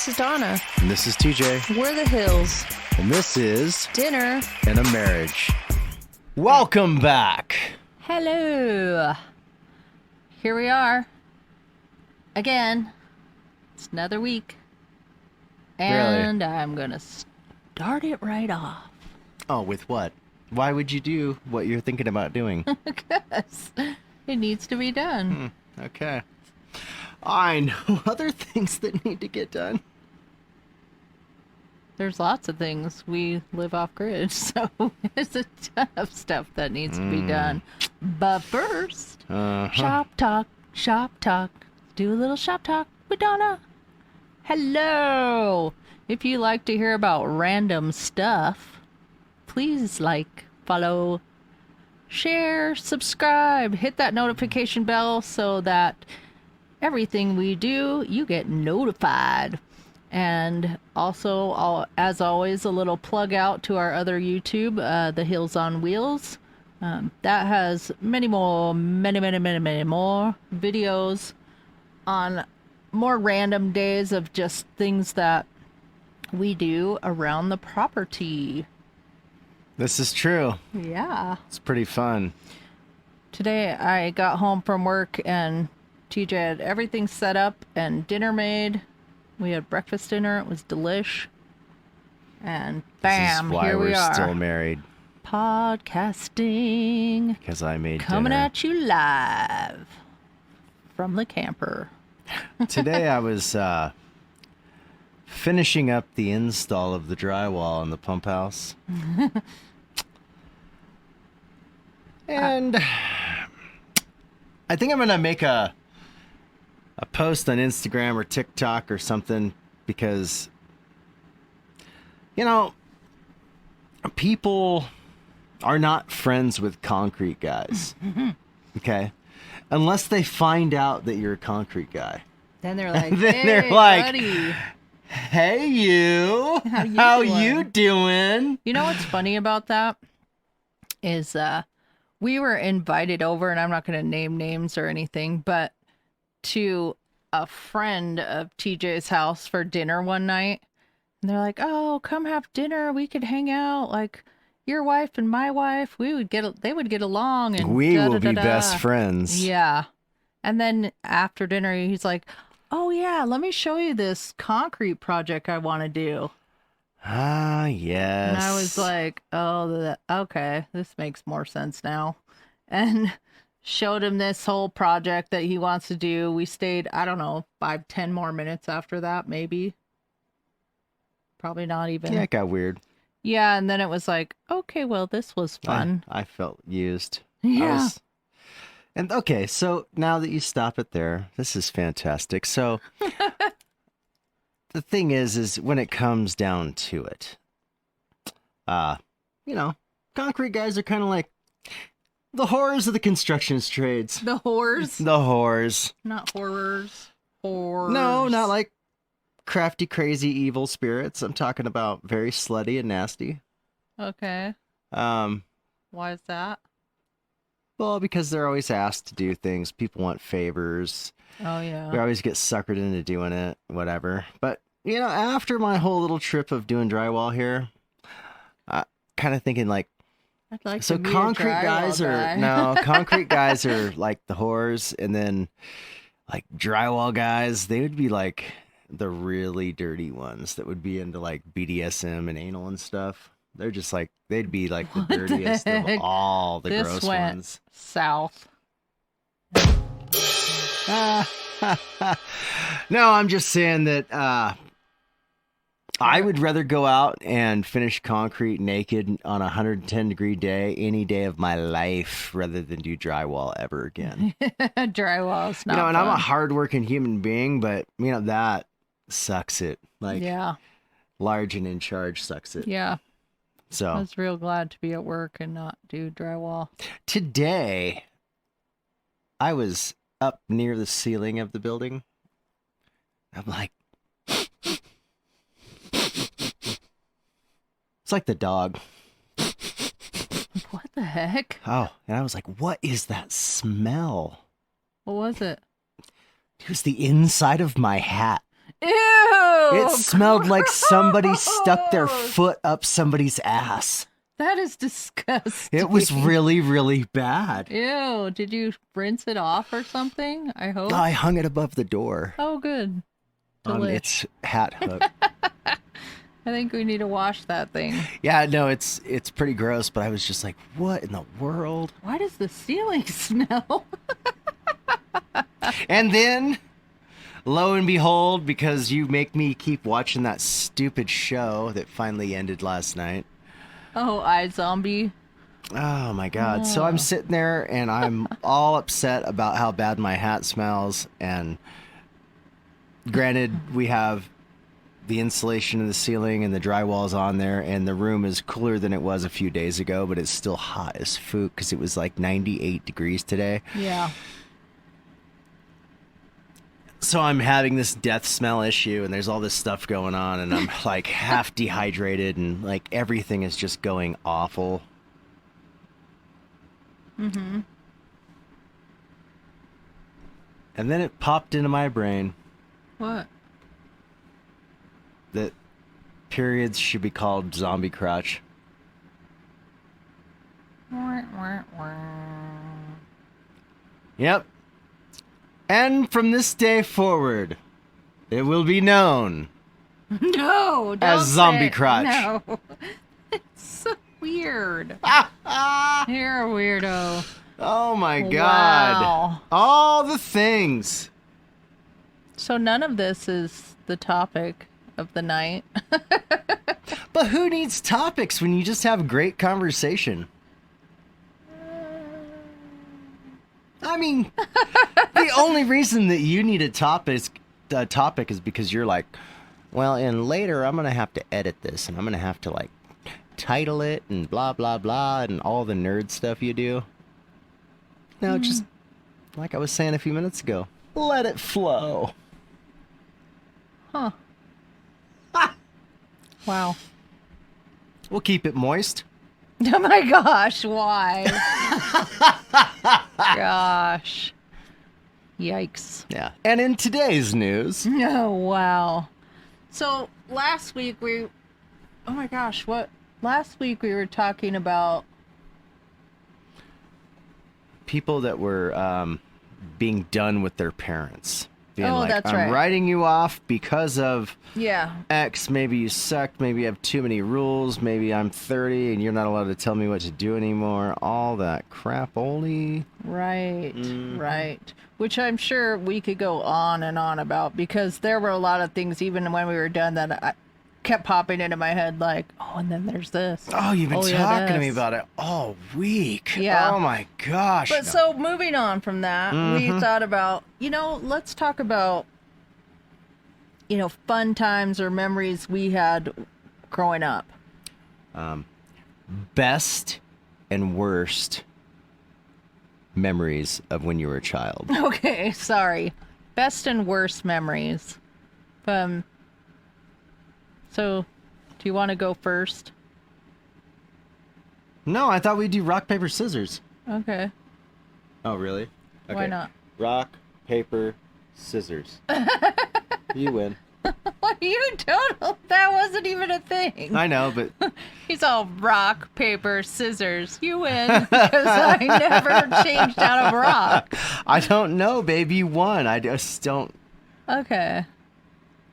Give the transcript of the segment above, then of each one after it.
This is Donna. And this is TJ. We're the Hills. And this is Dinner and a Marriage. Welcome back. Hello. Here we are. Again. It's another week. And really? I'm going to start it right off. Oh, with what? Why would you do what you're thinking about doing? Because it needs to be done. Okay. I know other things that need to get done. There's lots of things. We live off grid, so there's a ton of stuff that needs to be done. But first, shop talk. Do a little shop talk with Donna. Hello. If you like to hear about random stuff, please like, follow, share, subscribe, hit that notification bell so that everything we do, you get notified. And also, as always, a little plug out to our other YouTube, The Hills on Wheels. That has many more videos on more random days of just things that we do around the property. This is true. Yeah. It's pretty fun. Today I got home from work and TJ had everything set up and dinner made. We had breakfast dinner. It was delish. And bam, this is why here we are. Still married. Podcasting. Because I made coming dinner. At you live from the camper. Today I was finishing up the install of the drywall in the pump house. And I think I'm going to make a post on Instagram or TikTok or something because, you know, people are not friends with concrete guys. Okay? Unless they find out that you're a concrete guy. Then they're like, then hey, they're like, buddy. Hey, you. How you doing? You know what's funny about that is we were invited over, and I'm not going to name names or anything, but to a friend of TJ's house for dinner one night. And they're like, oh, come have dinner. We could hang out. Like, your wife and my wife, they would get along. And we will be best friends. Yeah. And then after dinner, he's like, oh, yeah, let me show you this concrete project I want to do. Ah, yes. And I was like, oh, okay, this makes more sense now. And showed him this whole project that he wants to do. We stayed, I don't know, 5-10 more minutes after that, maybe. Probably not even. Yeah, it got weird. Yeah, and then it was like, okay, well, this was fun. I felt used. Yeah. And okay, so now that you stop it there, this is fantastic. So the thing is when it comes down to it, you know, concrete guys are kind of like the horrors of the construction trades. The whores? The whores. Not horrors. Whores. No, not like crafty, crazy, evil spirits. I'm talking about very slutty and nasty. Okay. Why is that? Well, because they're always asked to do things. People want favors. Oh, yeah. We always get suckered into doing it, whatever. But, you know, after my whole little trip of doing drywall here, kind of thinking like, I'd like so to be concrete a guys guy. concrete guys are like the whores, and then like drywall guys, they would be like the really dirty ones that would be into like BDSM and anal and stuff. They're just like, they'd be like the dirtiest of all the this gross went ones. South. No, I'm just saying that I would rather go out and finish concrete naked on a 110-degree day any day of my life rather than do drywall ever again. Drywall's not and fun. I'm a hardworking human being, but, you know, that sucks it. Like, yeah. Large and in charge sucks it. Yeah. So I was real glad to be at work and not do drywall. Today, I was up near the ceiling of the building. I'm like, it's like the dog. What the heck? Oh, and I was like, what is that smell? What was it? It was the inside of my hat. Ew! It smelled like somebody stuck their foot up somebody's ass. That is disgusting. It was really, really bad. Ew. Did you rinse it off or something? I hope. I hung it above the door Oh, good. on Delish. its hat hook. I think we need to wash that thing. Yeah, no, it's pretty gross, but I was just like, what in the world? Why does the ceiling smell? And then, lo and behold, because you make me keep watching that stupid show that finally ended last night. Oh, iZombie. Oh my God. So I'm sitting there and I'm all upset about how bad my hat smells. And granted, we have the insulation in the ceiling and the drywall's on there, and the room is cooler than it was a few days ago, but it's still hot as food because it was like 98 degrees today. Yeah. So I'm having this death smell issue, and there's all this stuff going on, and I'm like half dehydrated, and like everything is just going awful. Mm-hmm. And then it popped into my brain What? that periods should be called zombie crotch. Yep. And from this day forward, it will be known No, don't as zombie say it. crotch. No. It's so weird. You're a weirdo. Oh my God. Wow. All the things. So none of this is the topic of the night. But who needs topics when you just have great conversation? I mean, the only reason that you need a topic is because you're like, well, and later I'm going to have to edit this and I'm going to have to like title it and blah, blah, blah, and all the nerd stuff you do. No, just like I was saying a few minutes ago, let it flow. Huh. Wow. We'll keep it moist. Oh my gosh, why? Gosh. Yikes. Yeah. And in today's news, Oh, wow. So last week oh my gosh, last week we were talking about, people that were being done with their parents. Being like, that's I'm right. writing you off because of yeah. X. Maybe you suck. Maybe you have too many rules. Maybe I'm 30 and you're not allowed to tell me what to do anymore. All that crap only. Right, right. Which I'm sure we could go on and on about, because there were a lot of things even when we were done that I kept popping into my head, like, oh, and then there's this. Oh, you've been yeah, talking to me this. about it all week. Yeah. Oh my gosh. But so moving on from that, we thought about, let's talk about, fun times or memories we had growing up. Best and worst memories of when you were a child. Okay, sorry. Best and worst memories. So, do you want to go first? No, I thought we'd do rock, paper, scissors. Okay. Oh, really? Okay. Why not? Rock, paper, scissors. You win. What, you don't? That wasn't even a thing. I know, but He's all rock, paper, scissors. You win, because I never changed out of rock. I don't know, babe. You won. I just don't. Okay.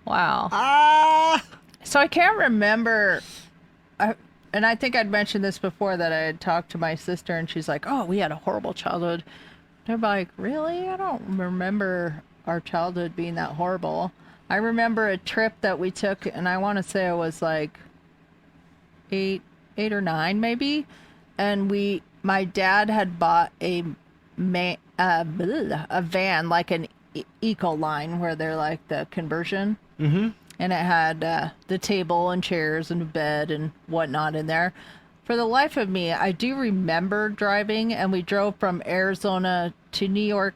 Wow. Ah! So I can't remember, and I think I'd mentioned this before, that I had talked to my sister, and she's like, oh, we had a horrible childhood. They're like, really? I don't remember our childhood being that horrible. I remember a trip that we took, and I want to say I was like 8 or 9 maybe, and my dad had bought a van, like an Ecoline, where they're like the conversion. Mm-hmm. And it had the table and chairs and a bed and whatnot in there. For the life of me, I do remember driving, and we drove from Arizona to New York,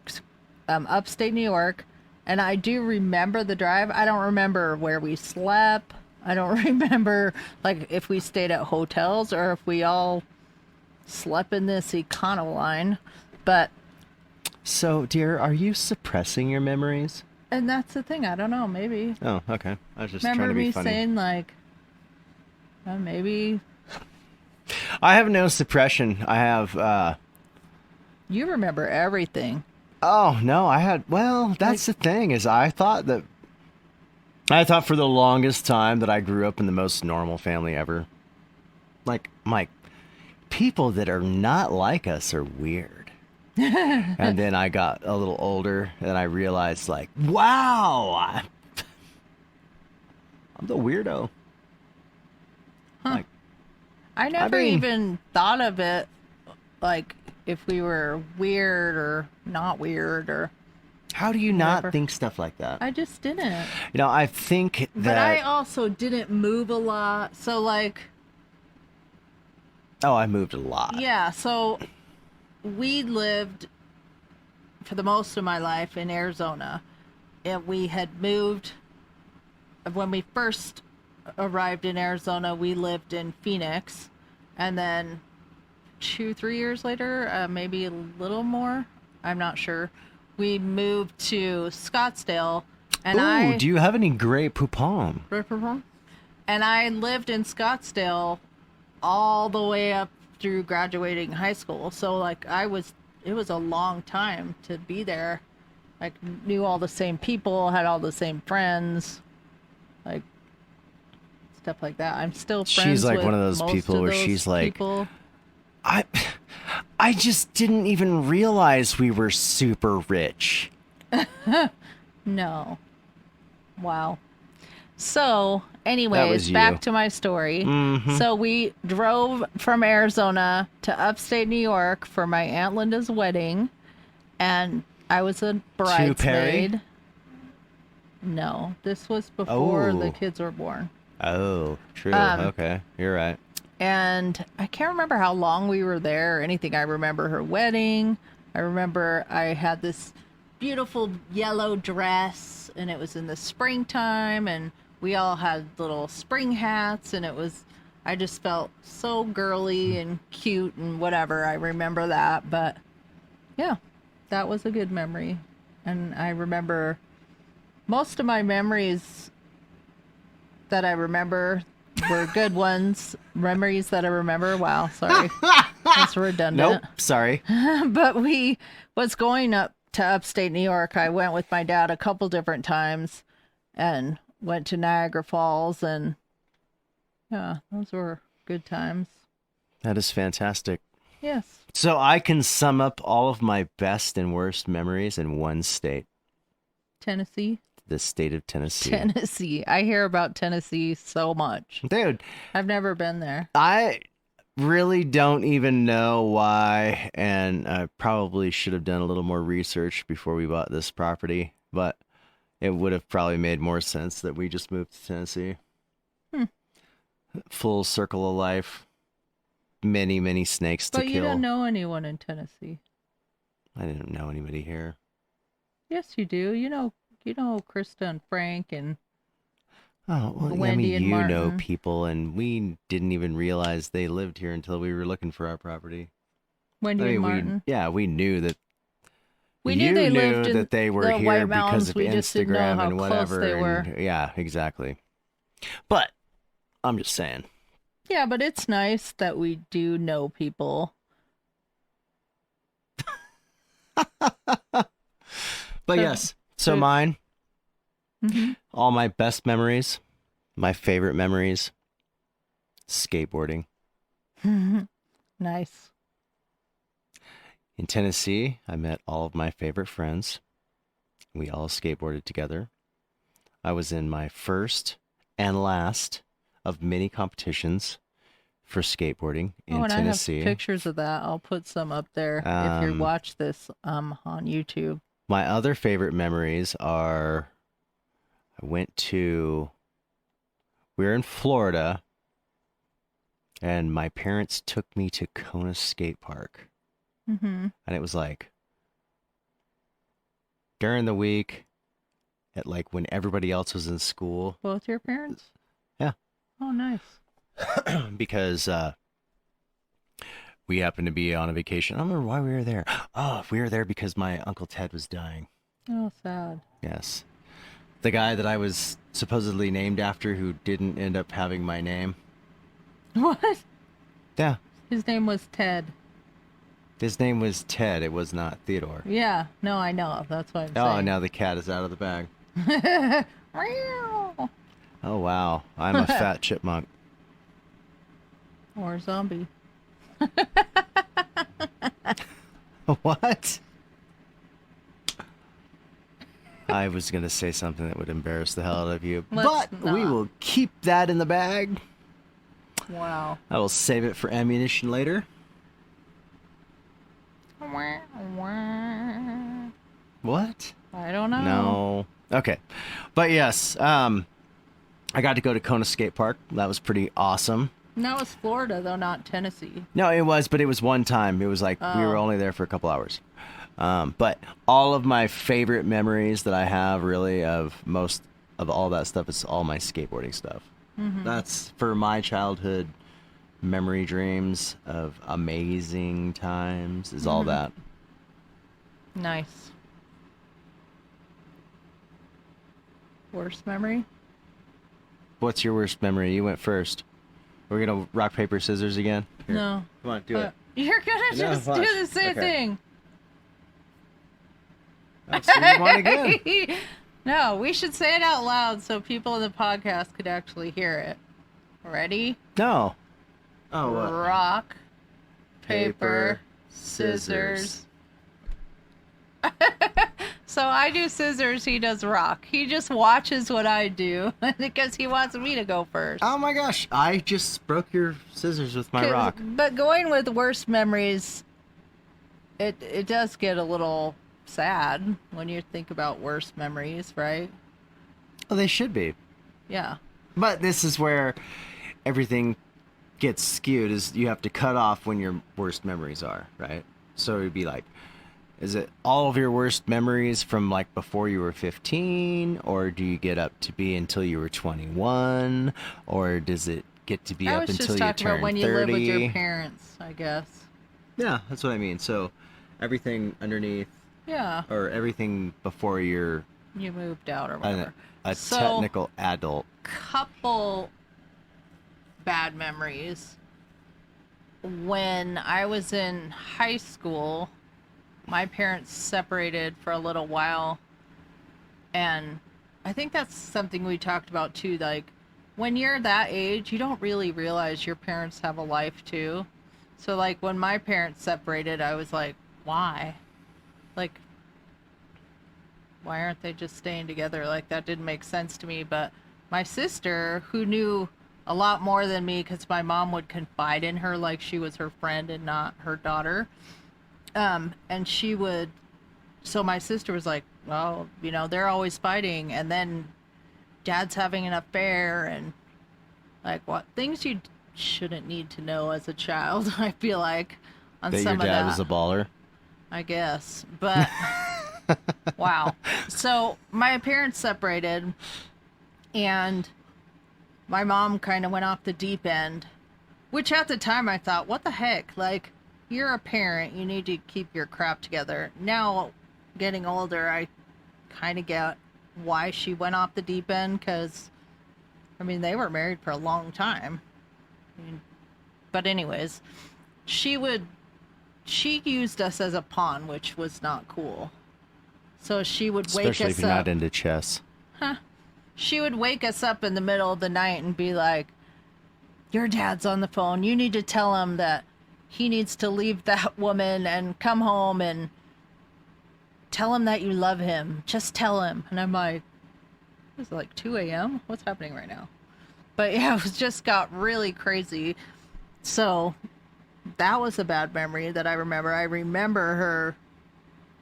upstate New York. And I do remember the drive. I don't remember where we slept. I don't remember, like, if we stayed at hotels or if we all slept in this Econoline. But So, dear, are you suppressing your memories? And that's the thing. I don't know. Maybe. Oh, okay. I was just Remember trying to be me funny. saying like, maybe I have no suppression. I have. you remember everything. Oh no, I had. Well, that's the thing is, I thought for the longest time that I grew up in the most normal family ever. Like, Mike, people that are not like us are weird. And then I got a little older and I realized, like, wow, I'm the weirdo. Huh. Like, I never mean- even thought of it like if we were weird or not weird or how do you Whatever. not think stuff like that? I just didn't. You know, I think But I that. also didn't move a lot. So like Oh, I moved a lot. yeah, so we lived for the most of my life in Arizona. And we had moved when we first arrived in Arizona, we lived in Phoenix, and then 3 years later, maybe a little more, I'm not sure, we moved to Scottsdale, and Ooh, do you have any Grey Poupon? and I lived in Scottsdale all the way up through graduating high school. So like it was a long time to be there. Like knew all the same people, had all the same friends, like stuff like that. I'm still friends She's like with one of those most people of where those she's like, people. I just didn't even realize we were super rich. No. Wow. So, That anyways, was you. back to my story. Mhm. So we drove from Arizona to upstate New York for my Aunt Linda's wedding, and I was a Perry? bridesmaid. No, this was before the Oh. kids were born. Oh, true. Um, Okay, you're right. And I can't remember how long we were there or anything. I remember her wedding. I remember I had this beautiful yellow dress, and it was in the springtime, and we all had little spring hats, and I just felt so girly and cute and whatever. I remember that, but yeah, that was a good memory. And I remember most of my memories that I remember were good ones. Memories that I remember. Wow, sorry. That's redundant. Nope, sorry. But we was going up to upstate New York. I went with my dad a couple different times and went to Niagara Falls, and yeah, those were good times. That is fantastic. Yes. So I can sum up all of my best and worst memories in one state. Tennessee. The state of Tennessee. Tennessee. I hear about Tennessee so much. Dude, I've never been there. I really don't even know why, and I probably should have done a little more research before we bought this property, but it would have probably made more sense that we just moved to Tennessee. Full circle of life. Many, many snakes to But you kill. don't know anyone in Tennessee. I didn't know anybody here. Yes, you do. You know Krista and Frank and Oh, well, Wendy and you know Martin. people, and we didn't even realize they lived here until we were looking for our property. Wendy and Martin. We knew that. We you knew they lived in that they were the here White because Mountains. of We just didn't know Instagram how and close whatever. they were. And, yeah, exactly. But I'm just saying. Yeah, but it's nice that we do know people. But yes, so good. mine, Mhm. all my best memories, my favorite memories, skateboarding. Nice. In Tennessee, I met all of my favorite friends. We all skateboarded together. I was in my first and last of many competitions for skateboarding in and Tennessee. I have pictures of that. I'll put some up there if you watch this on YouTube. My other favorite memories are we were in Florida, and my parents took me to Kona Skate Park. Mm-hmm. And it was like during the week at like when everybody else was in school. Both your parents? Yeah. Oh, nice. Because we happened to be on a vacation. I don't remember why we were there. Oh, we were there because my Uncle Ted was dying. Oh, sad. Yes. The guy that I was supposedly named after who didn't end up having my name. What? Yeah. His name was Ted. His name was Ted. It was not Theodore. Yeah. No, I know. That's what I'm Oh, saying. now the cat is out of the bag. Meow. Oh, wow. I'm a fat chipmunk. Or zombie. What? I was going to say something that would embarrass the hell out of you, Let's but we not. will keep that in the bag. Wow. I will save it for ammunition later. What? I don't know. No. Okay. But yes, I got to go to Kona Skate Park. That was pretty awesome. And that was Florida, though, not Tennessee. No, it was, but it was one time. It was like we were only there for a couple hours. But all of my favorite memories that I have, really, of most of all that stuff, is all my skateboarding stuff. Mm-hmm. That's for my childhood memory dreams of amazing times, is all that. Nice. Worst memory? What's your worst memory? You went first. We're going to rock, paper, scissors again? Here. No. Come on, do it. You're gonna just watch. do the same thing. Oh, so you won again. No, we should say it out loud so people in the podcast could actually hear it. Ready? No. Oh, what? Rock, paper, scissors. So I do scissors, he does rock. He just watches what I do because he wants me to go first. Oh my gosh, I just broke your scissors with my rock. But going with worst memories, it does get a little sad when you think about worst memories, right? Well, they should be. Yeah. But this is where everything gets skewed, is you have to cut off when your worst memories are, right? So it'd be like, is it all of your worst memories from like before you were 15, or do you get up to be until you were 21, or does it get to be up until you turn 30? I was just talking about when you live with your parents, I guess. Yeah, that's what I mean. So everything underneath. Yeah. Or everything before you're... You moved out or whatever. A technical adult. Couple bad memories. When I was in high school, my parents separated for a little while, and I think that's something we talked about too. Like, when you're that age, you don't really realize your parents have a life too. So like when my parents separated, I was like, why? Like, why aren't they just staying together? Like, that didn't make sense to me. But my sister, who knew a lot more than me because my mom would confide in her like she was her friend and not her daughter, and she would, so my sister was like, well, you know, they're always fighting, and then dad's having an affair, and like, what things you shouldn't need to know as a child, I feel like, on that some your of dad that. was a baller? I guess, but wow. So my parents separated, and my mom kind of went off the deep end, which at the time I thought, what the heck? Like, you're a parent, you need to keep your crap together. Now, getting older, I kind of get why she went off the deep end, because, I mean, they were married for a long time. But anyways, she used us as a pawn, which was not cool. So she would wake us up. Especially if you're not into chess. Huh. She would wake us up in the middle of the night and be like, your dad's on the phone. You need to tell him that he needs to leave that woman and come home and tell him that you love him. Just tell him. And I'm like, is it like 2 a.m.? What's happening right now? But yeah, it just got really crazy. So that was a bad memory that I remember. I remember her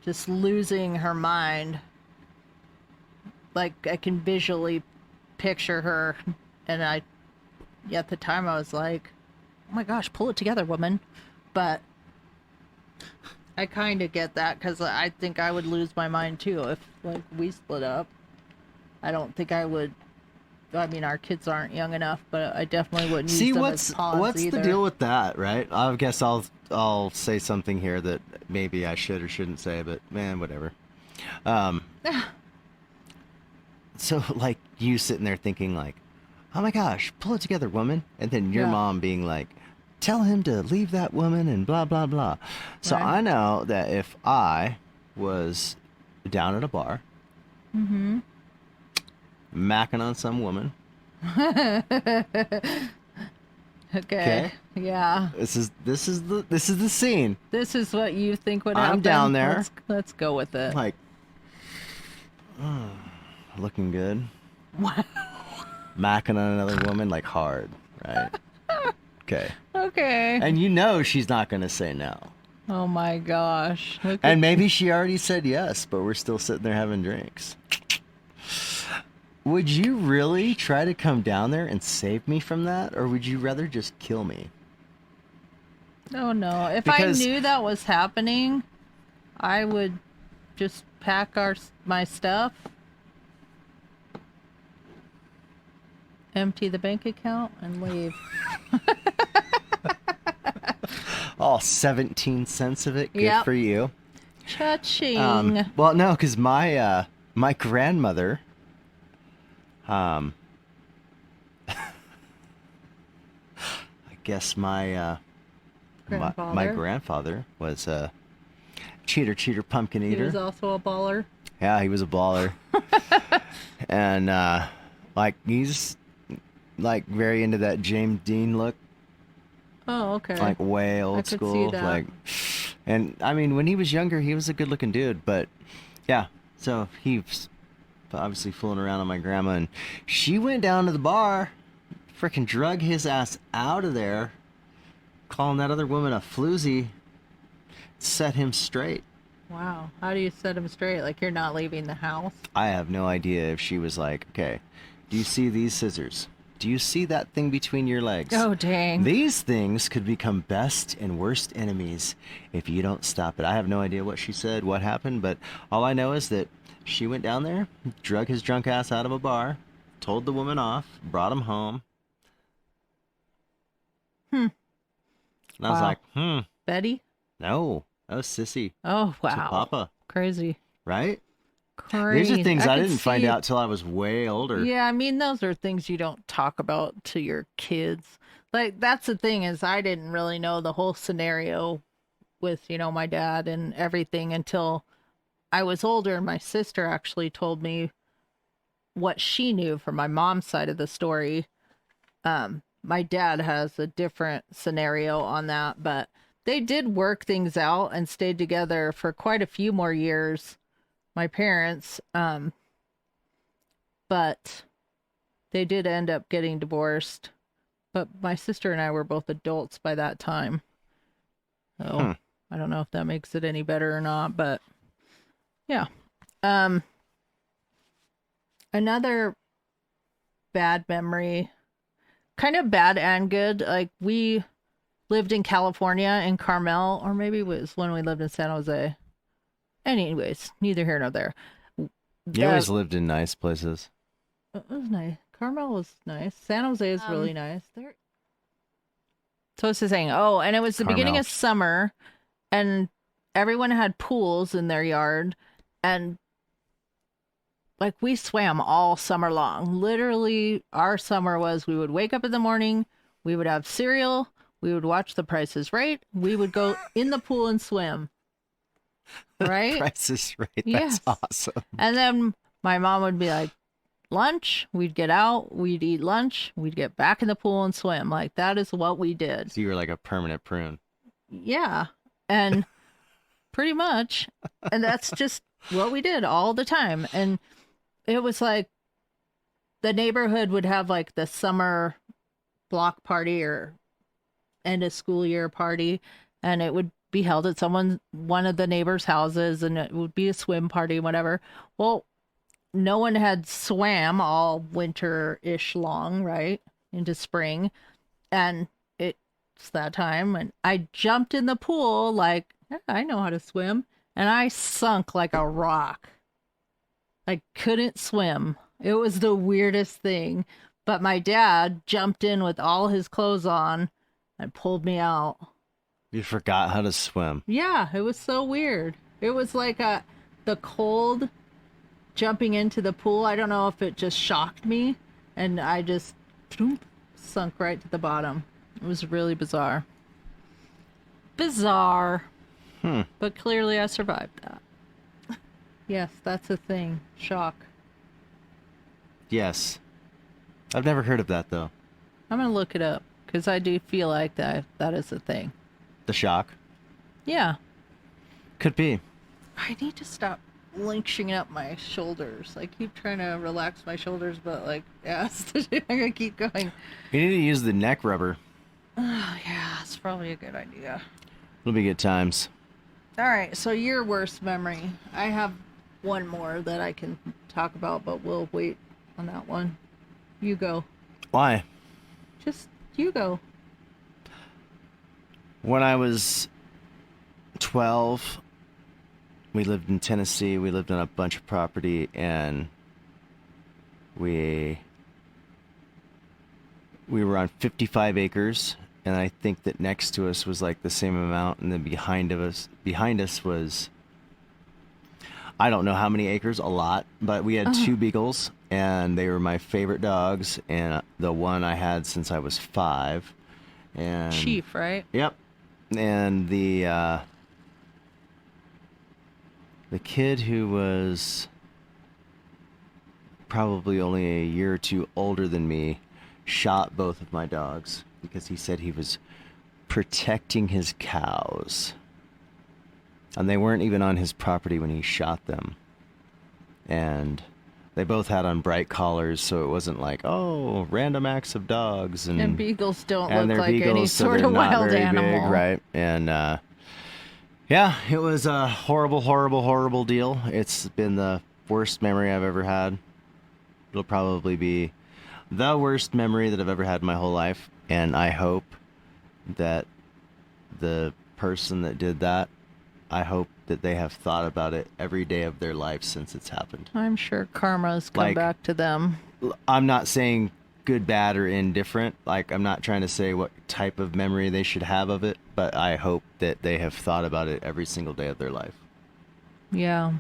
just losing her mind. Like, I can visually picture her, and at the time I was like, oh my gosh, pull it together, woman. But I kind of get that, because I think I would lose my mind too if, like, we split up. I don't think I would. I mean, our kids aren't young enough, but I definitely wouldn't use them as pawns what's either. the deal with that, right? I guess I'll say something here that maybe I should or shouldn't say, but man, whatever. So like you sitting there thinking like, oh my gosh, pull it together, woman. And then your Yeah. mom being like, tell him to leave that woman and blah, blah, blah. So Right. I know that if I was down at a bar, Mm-hmm. macking on some woman, Okay. okay, Yeah. this is the scene. This is what you think would I'm happen. down there. Let's go with it. Like, looking good. Wow. Macking on another woman, like hard, right? Okay. Okay. And you know she's not going to say no. Oh my gosh. Look And at- maybe she already said yes, but we're still sitting there having drinks. Would you really try to come down there and save me from that? Or would you rather just kill me? Oh no. If Because- I knew that was happening, I would just pack my stuff, empty the bank account, and leave. All 17 cents of it, good Yep. for you. Cha-ching. Well, no, because my grandmother, I guess my grandfather was a cheater, pumpkin He eater. was also a baller. Yeah, he was a baller. And like he's like very into that James Dean look, Oh, okay. like way I old could see school. that. Like, and I mean, when he was younger, he was a good-looking dude. But yeah, so he's obviously fooling around on my grandma, and she went down to the bar, freaking drug his ass out of there, calling that other woman a floozy, set him straight. Wow. How do you set him straight? Like you're not leaving the house? I have no idea if she was like, okay, do you see these scissors? Do you see that thing between your legs? Oh, dang. These things could become best and worst enemies if you don't stop it. I have no idea what she said, what happened, but all I know is that she went down there, drug his drunk ass out of a bar, told the woman off, brought him home. And I was Wow. like, Betty? no, that was Sissy Oh, to wow. Papa, Crazy. right? Crazy. These are things I could didn't find see- out till I was way older. Yeah, I mean, those are things you don't talk about to your kids. Like, that's the thing is I didn't really know the whole scenario with, my dad and everything until I was older. And my sister actually told me what she knew from my mom's side of the story. My dad has a different scenario on that, but they did work things out and stayed together for quite a few more years. My parents, but they did end up getting divorced. But my sister and I were both adults by that time. So I don't know if that makes it any better or not, but yeah. Another bad memory, kind of bad and good. Like we lived in California in Carmel, or maybe it was when we lived in San Jose. Anyways, neither here nor there. You always lived in nice places. It was nice. Carmel was nice. San Jose is really nice. There. So I was just saying, and it was the beginning Carmel. of summer, and everyone had pools in their yard, and like we swam all summer long. Literally, our summer was we would wake up in the morning, we would have cereal, we would watch The Price is Right, we would go in the pool and swim. Right? Price is Right. That's Yes. awesome. And then my mom would be like, lunch, we'd get out, we'd eat lunch, we'd get back in the pool and swim. Like that is what we did. So you were like a permanent prune. Yeah. And pretty much. And that's just what we did all the time. And it was like the neighborhood would have like the summer block party or end of school year party, and it would be held at one of the neighbors' houses, and it would be a swim party, whatever. Well, no one had swam all winter-ish long, right? Into spring. And it's that time. And I jumped in the pool like, "Yeah, I know how to swim." And I sunk like a rock. I couldn't swim. It was the weirdest thing. But my dad jumped in with all his clothes on and pulled me out. You forgot how to swim. Yeah, it was so weird. It was like the cold jumping into the pool. I don't know if it just shocked me and I just sunk right to the bottom. It was really bizarre. Bizarre. But clearly I survived that. Yes, that's a thing. Shock. Yes. I've never heard of that, though. I'm going to look it up because I do feel like that is a thing. The shock? Yeah. Could be. I need to stop lynching up my shoulders. I keep trying to relax my shoulders, but like, yeah, I'm going to keep going. You need to use the neck rubber. Oh, yeah, it's probably a good idea. It'll be good times. All right, so your worst memory. I have one more that I can talk about, but we'll wait on that one. You go. Why? Just you go. When I was 12, we lived in Tennessee. We lived on a bunch of property, and we were on 55 acres, and I think that next to us was like the same amount, and then behind us was, I don't know how many acres, a lot, but we had two beagles, and they were my favorite dogs, and the one I had since I was 5. And Chief, right? Yep. And the kid who was probably only a year or two older than me shot both of my dogs because he said he was protecting his cows. And they weren't even on his property when he shot them. And they both had on bright collars, so it wasn't like, oh, random acts of dogs. And beagles don't and look they're like beagles, any so sort they're of not wild very animal. big, right? And yeah, it was a horrible, horrible, horrible deal. It's been the worst memory I've ever had. It'll probably be the worst memory that I've ever had in my whole life. And I hope that the person that did that, I hope that they have thought about it every day of their life since it's happened. I'm sure karma's come Like- back to them. I'm not saying good, bad, or indifferent. Like, I'm not trying to say what type of memory they should have of it, but I hope that they have thought about it every single day of their life. Yeah,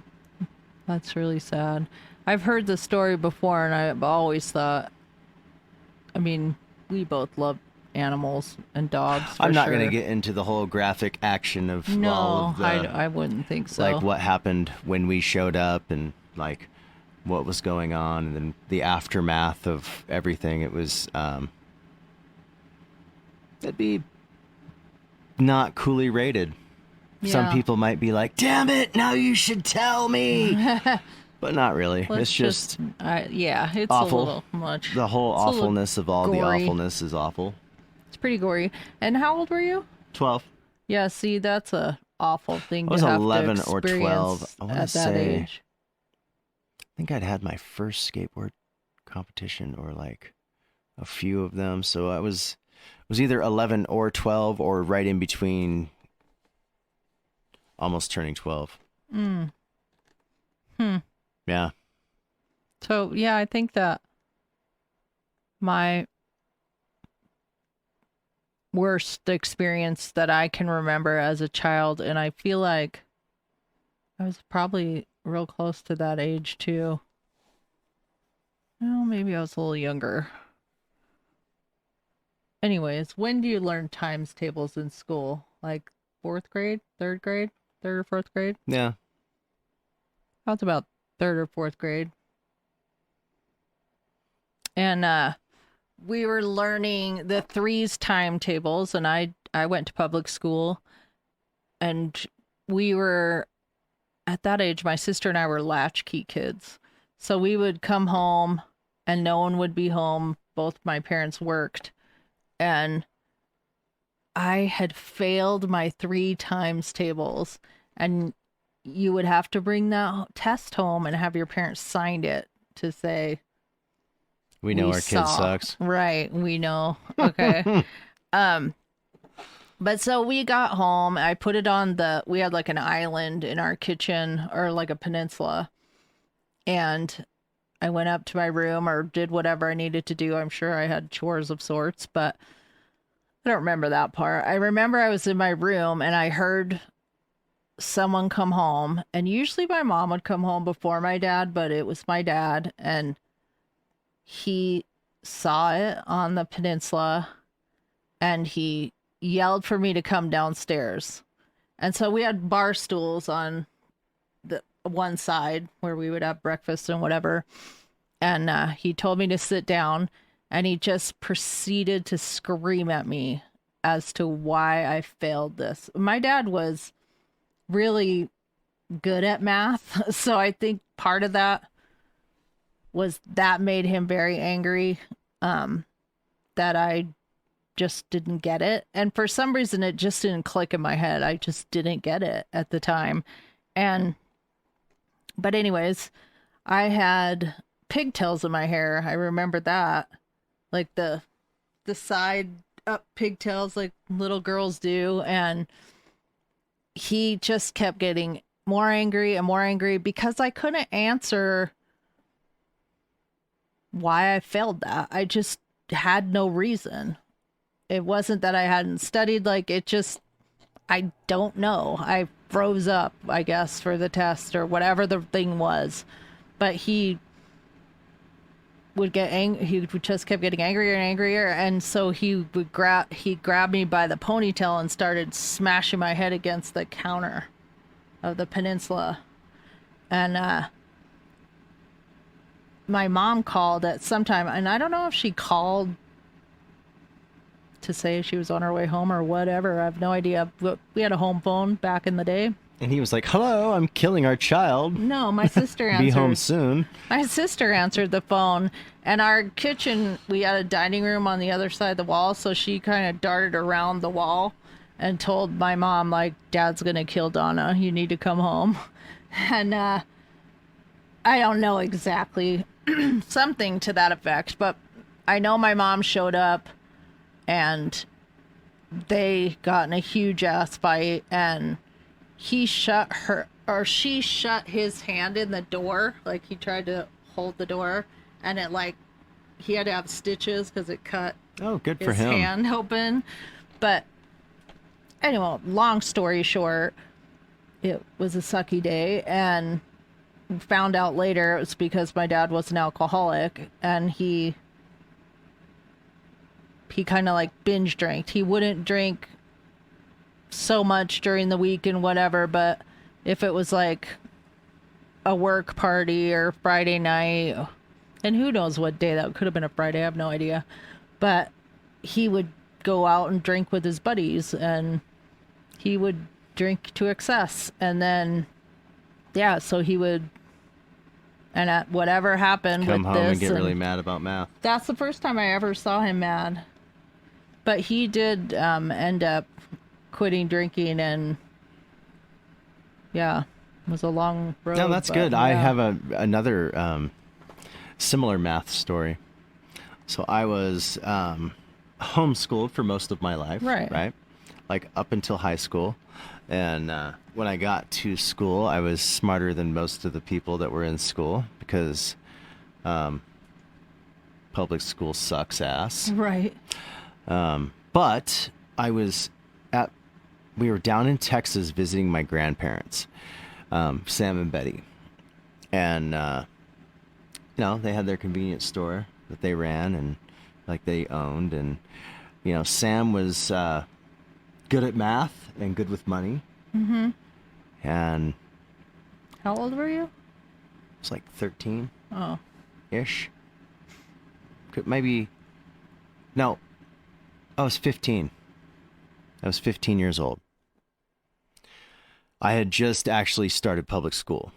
that's really sad. I've heard the story before, and I've always thought, I mean, we both love animals and dogs. I'm not sure. going to get into the whole graphic action of all No, of the, I wouldn't think so. like what happened when we showed up and like what was going on and then the aftermath of everything. It was it'd be not coolly rated. Some Yeah. people might be like, damn it, now you should tell me. But not really. Let's It's just yeah, it's awful. a little much. the whole It's a little awfulness of all the gory. awfulness is awful. It's pretty gory. And how old were you? 12. Yeah, see, that's a awful thing I was to have 11 to or 12. experience I wanna at that say- age. I think I'd had my first skateboard competition or like a few of them. So I was either 11 or 12 or right in between almost turning 12. Yeah. So, yeah, I think that my worst experience that I can remember as a child, and I feel like I was probably real close to that age too. Well, maybe I was a little younger. Anyways, when do you learn times tables in school? Like 4th grade, 3rd grade, 3rd or 4th grade? Yeah. I was about 3rd or 4th grade. And we were learning the threes timetables, and I went to public school, and we were at that age, my sister and I were latchkey kids. So we would come home and no one would be home. Both my parents worked, and I had failed my 3 times tables, and you would have to bring that test home and have your parents sign it to say, We know our kid saw. sucks. Right, we know. Okay. But so we got home. I put it on we had like an island in our kitchen or like a peninsula. And I went up to my room or did whatever I needed to do. I'm sure I had chores of sorts, but I don't remember that part. I remember I was in my room and I heard someone come home, and usually my mom would come home before my dad, but it was my dad, and he saw it on the peninsula, and he yelled for me to come downstairs. And so we had bar stools on the one side where we would have breakfast and whatever. And he told me to sit down, and he just proceeded to scream at me as to why I failed this. My dad was really good at math, so I think part of that was that made him very angry, that I just didn't get it. And for some reason, it just didn't click in my head. I just didn't get it at the time. But anyways, I had pigtails in my hair. I remember that. Like the side up pigtails like little girls do. And he just kept getting more angry and more angry because I couldn't answer why I failed that. I just had no reason. It wasn't that I hadn't studied, like it just, I don't know. I froze up, I guess, for the test or whatever the thing was. But he would get angry. He would just kept getting angrier and angrier, and so he grabbed me by the ponytail and started smashing my head against the counter of the peninsula. And my mom called at some time, and I don't know if she called to say she was on her way home or whatever. I have no idea. But we had a home phone back in the day. And he was like, "Hello, I'm killing our child. No, my sister answered. Be home soon." My sister answered the phone, and our kitchen, we had a dining room on the other side of the wall, so she kind of darted around the wall and told my mom, like, Dad's gonna kill Donna. You need to come home. And I don't know exactly, something to that effect, but I know my mom showed up, and they got in a huge ass fight, and she shut his hand in the door. Like, he tried to hold the door, and it, like, he had to have stitches because it cut good for his him. hand open. But anyway, long story short, it was a sucky day, and found out later it was because my dad was an alcoholic, and he kind of like binge drank. He wouldn't drink so much during the week and whatever, but if it was like a work party or Friday night, and who knows what day, that could have been a Friday, I have no idea, but he would go out and drink with his buddies, and he would drink to excess, and then so he would, and at whatever happened Come with home this, and get really mad about math. that's the first time I ever saw him mad. But he did end up quitting drinking, and it was a long road. No, that's good. Yeah. I have another similar math story. So I was homeschooled for most of my life, right? Like up until high school. And when I got to school, I was smarter than most of the people that were in school because public school sucks ass. Right. But we were down in Texas visiting my grandparents, Sam and Betty. And, they had their convenience store that they ran and like they owned. And, Sam was good at math and good with money. Mm-hmm. And how old were you? I was like 13. Oh. Ish. Maybe. No. I was 15. I was 15 years old. I had just actually started public school.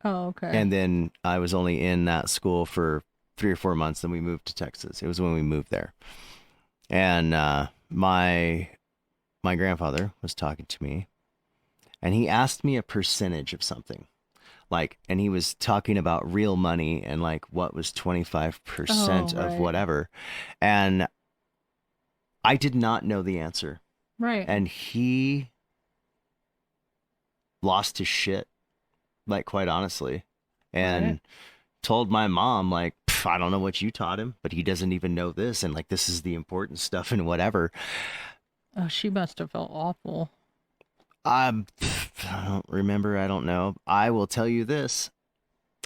Oh, okay. And then I was only in that school for 3 or 4 months. Then we moved to Texas. It was when we moved there. And my grandfather was talking to me, and he asked me a percentage of something. And he was talking about real money and like what was 25% of whatever. And I did not know the answer. Right. And he lost his shit, like, quite honestly, and told my mom, like, I don't know what you taught him, but he doesn't even know this. And like, this is the important stuff and whatever. Oh, she must have felt awful. I don't remember. I don't know. I will tell you this.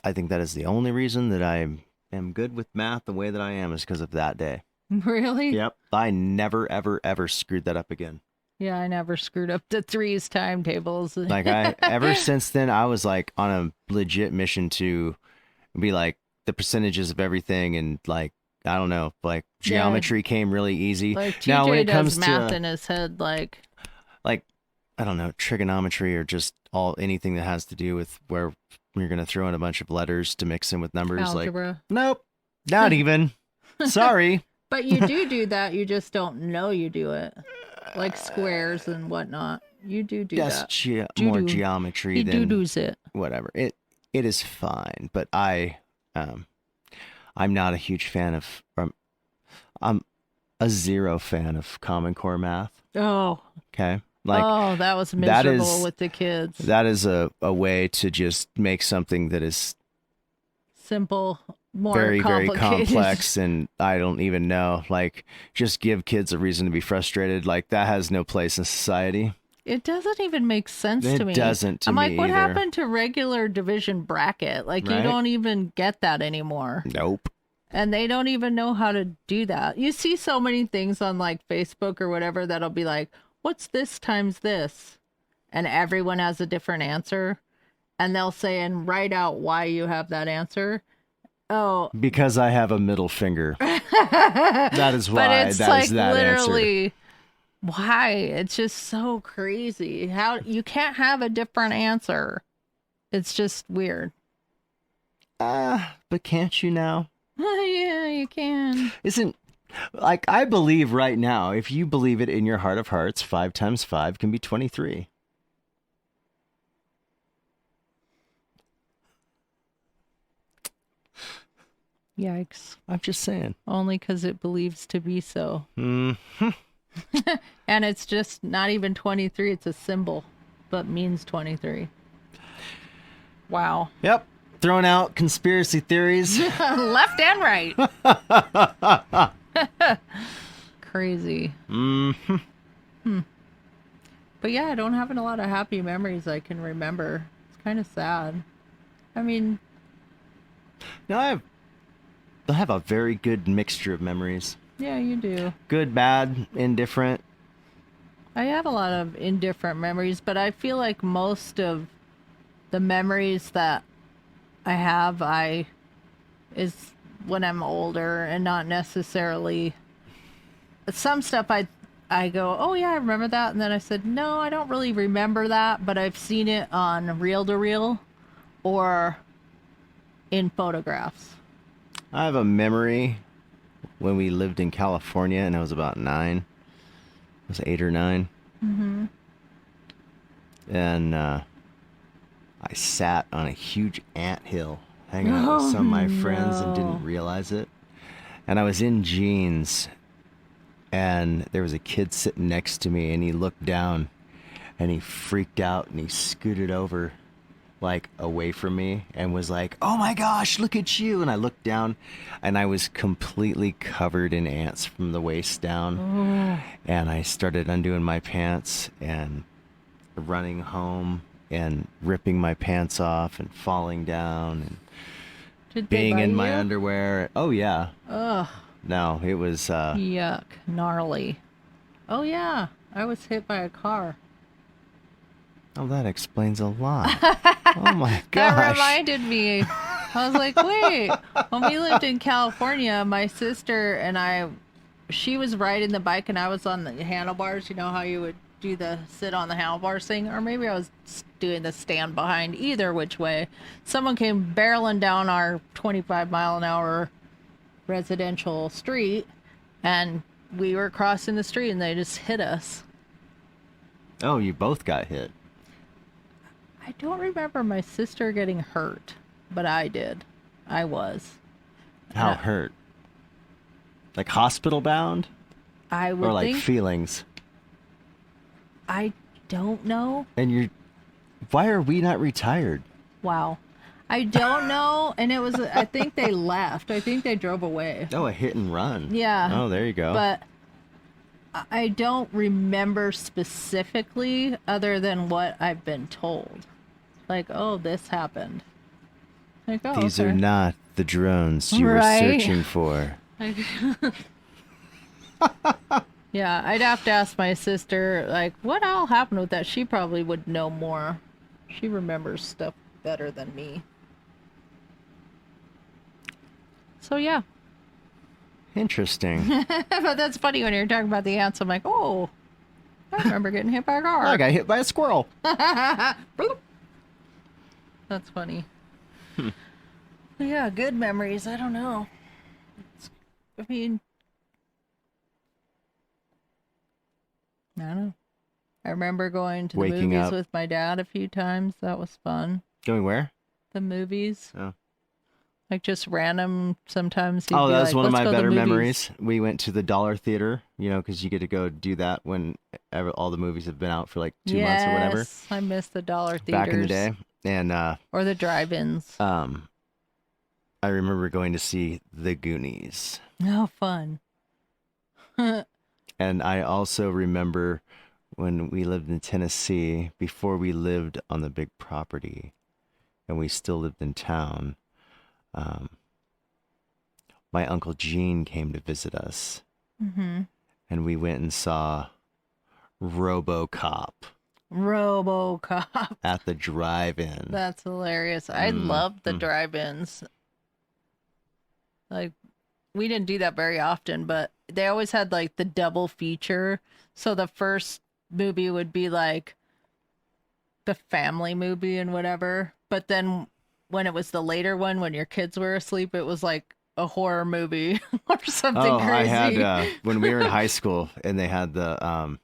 I think that is the only reason that I am good with math the way that I am is because of that day. Really? Yep. I never, ever, ever screwed that up again. Yeah, I never screwed up the threes timetables. Like ever since then, I was like on a legit mission to be like the percentages of everything and like, I don't know, like geometry came really easy. Like TJ Now, when it does comes math to in his head, like I don't know, trigonometry or just anything that has to do with where you're going to throw in a bunch of letters to mix in with numbers. algebra. Like, nope, not even. Sorry. But you do that. You just don't know you do it. Like squares and whatnot. You do That's that. more geometry He than doo-doos it. whatever. It is fine, but I'm not a huge fan of. I'm a zero fan of Common Core math. Oh. Okay. Like, that was miserable with the kids. That is a way to just make something that is simple, more very, very complicated. complex, and I don't even know. Like, just give kids a reason to be frustrated. Like, that has no place in society. It doesn't even make sense to me. It doesn't to I'm me like, what either. happened to regular division bracket? Like, Right? You don't even get that anymore. Nope. And they don't even know how to do that. You see so many things on like Facebook or whatever that'll be like, what's this times this? And everyone has a different answer. And they'll say and write out why you have that answer. Oh. Because I have a middle finger. That is why. But it's that like is that literally answer. why? It's just so crazy. How you can't have a different answer. It's just weird. But can't you now? Yeah, you can. Isn't like I believe right now, if you believe it in your heart of hearts, 5 times 5 can be 23. Yikes. I'm just saying. Only because it believes to be so. Mm-hmm. And it's just not even 23. It's a symbol, but means 23. Wow. Yep. Throwing out conspiracy theories. Left and right. Crazy. Mm-hmm. But yeah, I don't have a lot of happy memories I can remember. It's kind of sad. I mean... No, I have a very good mixture of memories. Yeah, you do. Good, bad, indifferent. I have a lot of indifferent memories, but I feel like most of the memories that I have is when I'm older and not necessarily some stuff I go, oh yeah, I remember that, and then I said, no, I don't really remember that, but I've seen it on reel to reel or in photographs. I have a memory when we lived in California and I was about 9. I was 8 or 9. Mm-hmm. And I sat on a huge anthill hanging out with some of my friends and didn't realize it. And I was in jeans and there was a kid sitting next to me and he looked down and he freaked out and he scooted over like away from me and was like, oh my gosh, look at you. And I looked down and I was completely covered in ants from the waist down. And I started undoing my pants and running home and ripping my pants off and falling down and being in my underwear. Oh yeah. Ugh. No, it was yuck, gnarly. Oh yeah, I was hit by a car. Oh, that explains a lot. Oh my gosh. That reminded me. I was like, wait. When we lived in California, my sister and she was riding the bike and I was on the handlebars. You know how you would do the sit on the handlebars thing? Or maybe I was doing the stand behind. Either which way. Someone came barreling down our 25-mile-an-hour residential street and we were crossing the street and they just hit us. Oh, you both got hit. I don't remember my sister getting hurt, but I did. I was. How hurt? Like hospital bound? I would or like think, feelings? I don't know. And why are we not retired? Wow. I don't know. And it was, I think they left. I think they drove away. Oh, a hit and run. Yeah. Oh, there you go. But I don't remember specifically other than what I've been told. Like, oh, this happened. Like, oh, These okay. are not the drones you were Right. searching for. Yeah, I'd have to ask my sister, like, what all happened with that? She probably would know more. She remembers stuff better than me. So, yeah. Interesting. But that's funny when you're talking about the ants. I'm like, oh, I remember getting hit by a car. I got hit by a squirrel. Bloop. That's funny. Yeah, good memories. I don't know. I mean, I don't know. I remember going to the Waking movies up. with my dad a few times. That was fun. Going where? The movies. Oh. Like just random. Sometimes he'd Oh, be that was like, one of "Let's my go to the better movies." memories. We went to the Dollar Theater, because you get to go do that when all the movies have been out for like 2 months or whatever. Yes, I miss the dollar theaters. Back in the day. And Or the drive-ins. I remember going to see The Goonies. Oh, fun. And I also remember when we lived in Tennessee, before we lived on the big property and we still lived in town, my Uncle Gene came to visit us. Mm-hmm. And we went and saw RoboCop RoboCop. at the drive-in. That's hilarious. I loved the drive-ins. Like, we didn't do that very often, but they always had like the double feature. So the first movie would be like the family movie and whatever. But then when it was the later one, when your kids were asleep, it was like a horror movie or something crazy. I had when we were in high school and they had the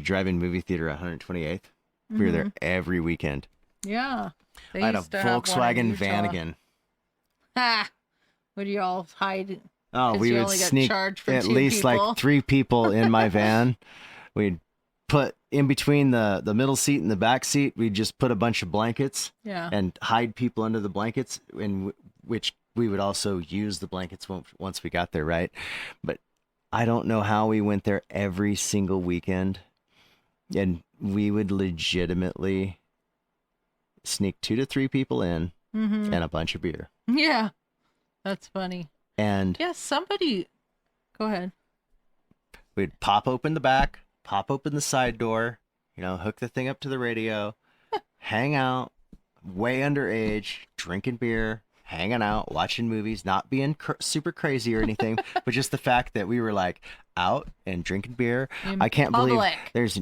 drive-in movie theater at 128th. We were there every weekend. Yeah. They I had a used to have one in Volkswagen Utah. Vanagon. Ha! Would you all hide? Oh, 'Cause we you would only got sneak charged for at 2 least people. like 3 people in my van. We'd put in between the middle seat and the back seat, we'd just put a bunch of blankets Yeah. and hide people under the blankets, in which we would also use the blankets once we got there, right? But I don't know how we went there every single weekend, and we would legitimately sneak 2 to 3 people in and a bunch of beer. Yeah. That's funny. And Yeah, somebody. Go ahead. we'd pop open the back, pop open the side door, hook the thing up to the radio, hang out, way underage, drinking beer, hanging out, watching movies, not being super crazy or anything, but just the fact that we were like out and drinking beer. In I can't public. believe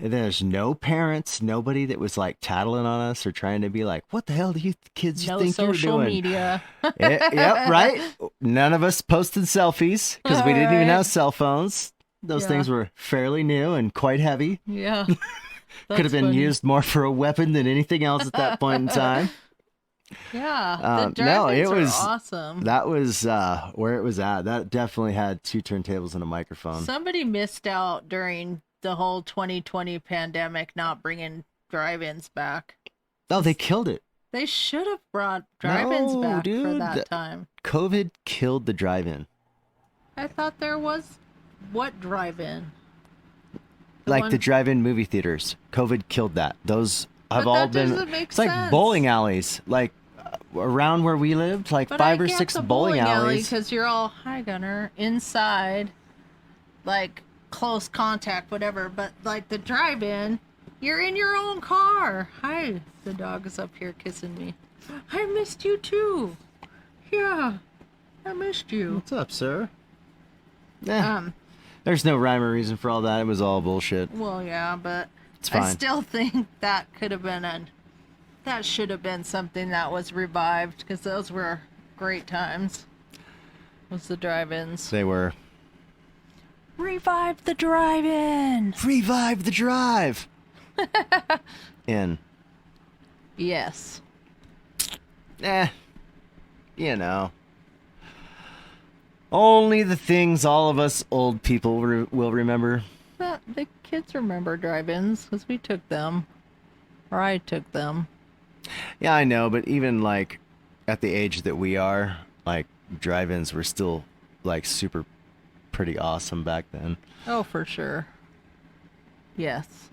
there's no parents, nobody that was like tattling on us or trying to be like, what the hell do you kids No think you're social doing? media. Yep, right. None of us posted selfies because we didn't even Right. have cell phones. Those Yeah. things were fairly new and quite heavy. Yeah. Could have been used more for a weapon than anything else at that point in time. Yeah. The No, drive-ins it are was awesome. That was where it was at. That definitely had 2 turntables and a microphone. Somebody missed out during the whole 2020 pandemic not bringing drive-ins back. Oh, they killed it. They should have brought drive-ins No, back for dude, that time. COVID killed the drive-in. I thought there was what drive-in? Like the one- drive-in movie theaters. COVID killed that. Those have But all that been. doesn't make It's like sense. bowling alleys. Like around where we lived, like But 5 I or get 6 the bowling alley alleys. because you're all hi Gunner inside, like close contact, whatever. But like the drive-in, you're in your own car. Hi, the dog is up here kissing me. I missed you too. Yeah, I missed you. What's up, sir? There's no rhyme or reason for all that. It was all bullshit. Well, yeah, but It's fine. I still think that could have been that should have been something that was revived because those were great times. Was the drive-ins. They were. Revive the drive-in. Revive the drive. In. Yes. Only the things all of us old people will remember. But the kids remember drive-ins because we took them. Or I took them. Yeah, I know, but even like at the age that we are, like drive-ins were still like super pretty awesome back then. Oh, for sure. Yes.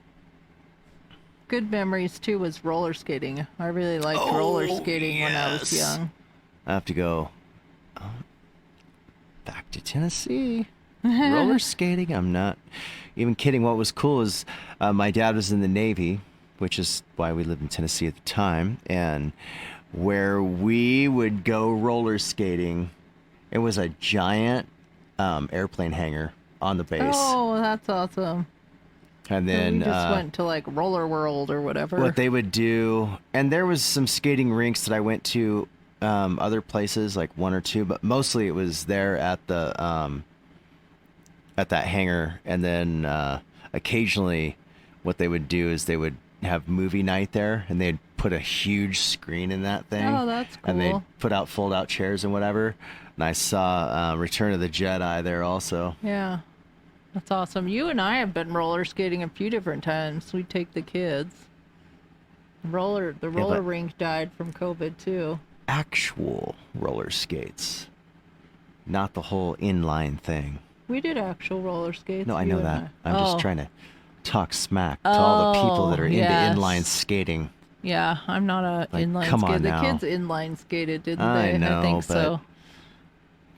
Good memories too was roller skating. I really liked roller skating when I was yes. young. I have to go back to Tennessee. Roller skating. I'm not even kidding. What was cool is my dad was in the Navy, which is why we lived in Tennessee at the time. And where we would go roller skating, it was a giant airplane hangar on the base. Oh, that's awesome. And So then we just went to like Roller World or whatever. what they would do, and there was some skating rinks that I went to other places, like one or two, but mostly it was there at the at that hangar. And then occasionally what they would do is they would have movie night there, and they'd put a huge screen in that thing. Oh, that's cool. And they'd put out fold out chairs and whatever. And I saw Return of the Jedi there also. Yeah. That's awesome. You and I have been roller skating a few different times. We take the kids. The roller but- rink died from COVID too. Actual roller skates, not the whole inline thing. We did actual roller skates. No, I you know and that. I. I'm Oh, just trying to talk smack to all the people that are into yes. inline skating. Yeah, I'm not a Like, inline come skater. on The now. kids inline skated, didn't I they? know, I think but so.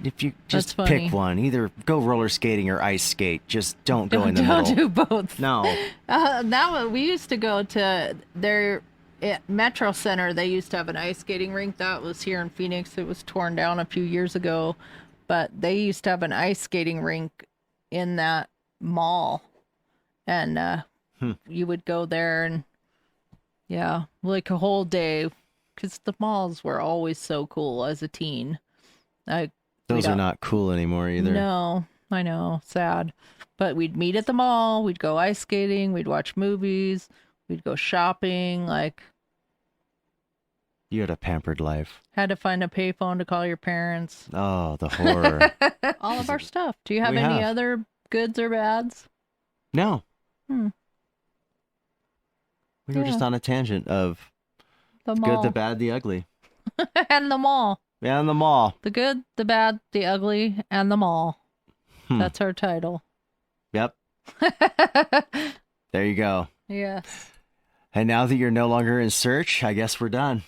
If you That's just funny. pick one, either go roller skating or ice skate. Just don't go in the Don't middle. do both. No. That one, we used to go to their at Metro Center. They used to have an ice skating rink that was here in Phoenix. It was torn down a few years ago, but they used to have an ice skating rink in that mall, and you would go there and yeah, like a whole day, because the malls were always so cool as a teen. Those are not cool anymore either. No, I know, sad. But we'd meet at the mall, we'd go ice skating, we'd watch movies, we'd go shopping, like You had a pampered life. had to find a payphone to call your parents. Oh, the horror. All of our stuff. Do you have We any have. other goods or bads? No. Hmm. We were just Yeah. on a tangent of The the mall. good, the bad, the ugly. And the mall. Yeah, in the mall. The good, the bad, the ugly, and the mall. Hmm. That's our title. Yep. There you go. Yes. And now that you're no longer in search, I guess we're done.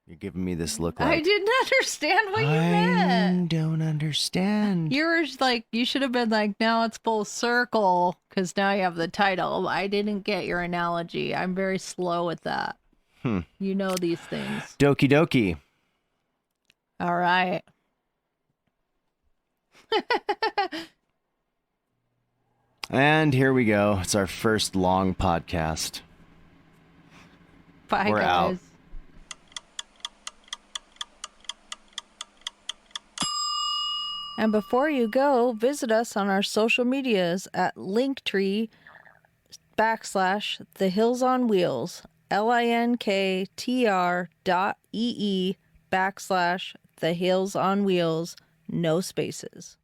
You're giving me this look like I didn't understand what you meant. I don't understand. You were just like, you should have been like, now it's full circle, because now you have the title. I didn't get your analogy. I'm very slow at that. You know these things. Doki doki. All right. And here we go. It's our first long podcast. Bye, We're out. guys. And before you go, visit us on our social medias at Linktree/The Hills on Wheels, linktr.ee/The Hills on Wheels, no spaces.